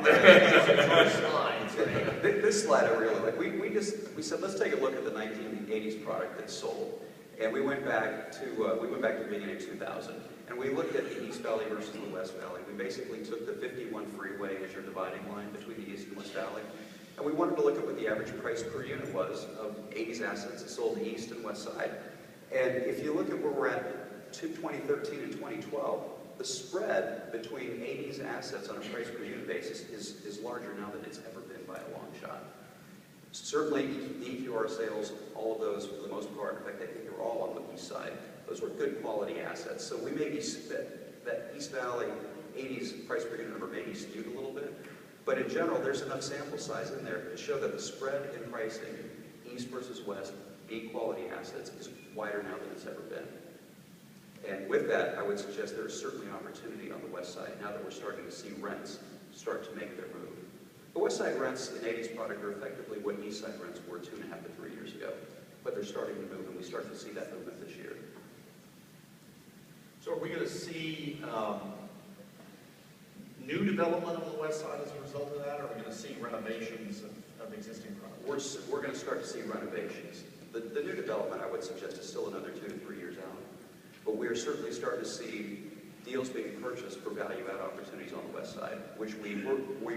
Slides, right? This slide I really like. We said let's take a look at the 1980s product that sold, and we went back to the beginning of 2000, and we looked at the East Valley versus the West Valley. We basically took the 51 freeway as your dividing line between the East and West Valley, and we wanted to look at what the average price per unit was of 80s assets that sold the East and West side. And if you look at where we're at 2013 and 2012, the spread between 80s assets on a price per unit basis is larger now than it's ever been by a long shot. Certainly, the EQR sales, all of those for the most part, in fact, I think they're all on the east side. Those were good quality assets. So we may be, that East Valley 80s price per unit number may be skewed a little bit. But in general, there's enough sample size in there to show that the spread in pricing, East versus West, B quality assets, is wider now than it's ever been. And with that, I would suggest there is certainly opportunity on the West side now that we're starting to see rents start to make their move. The West side rents in 80s product are effectively what East side rents were 2.5 to 3 years ago. But they're starting to move, and we start to see that movement this year. So are we going to see new development on the west side as a result of that, or are we going to see renovations of existing products? We're going to start to see renovations. The new development, I would suggest, is still another 2 to 3 years out. But we're certainly starting to see deals being purchased for value-add opportunities on the west side, which we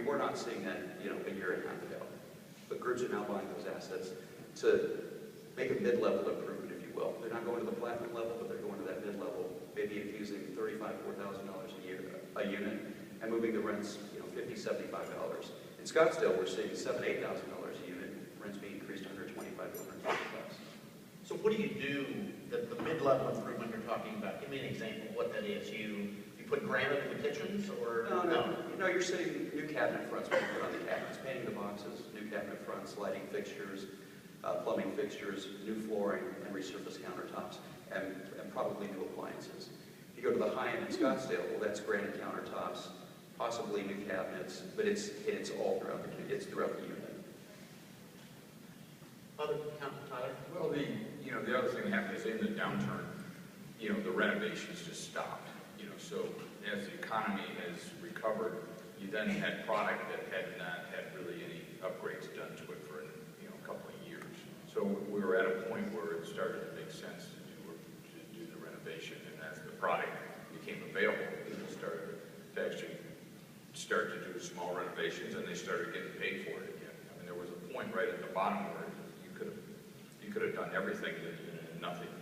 were not seeing that, a year and a half ago. But groups are now buying those assets to make a mid-level improvement, if you will. They're not going to the platinum level, but they're going to that mid-level, maybe infusing $35,000, $4,000 a unit, and moving the rents, $50, $75. In Scottsdale, we're seeing $7,000, $8,000 a unit, rents being increased to $125 to $150. So what do you do, the mid-level improvement you're talking about? Give me an example of what that is. You put granite in the kitchens, or? No, you're setting new cabinet fronts when you put on the cabinets, painting the boxes, new cabinet fronts, lighting fixtures, plumbing fixtures, new flooring, and resurfaced countertops, and probably new appliances. If you go to the high end in Scottsdale, well, that's granite countertops, possibly new cabinets, but it's all throughout the unit. Other Tyler? Well, the other thing that happened is in the downturn, the renovations just stopped. So as the economy has recovered, you then had product that had not had really any upgrades done to it for a couple of years. So we were at a point where it started to make sense to do the renovation, and as the product became available, people started to actually start to do small renovations, and they started getting paid for it again. I mean, there was a point right at the bottom where you could have done everything and nothing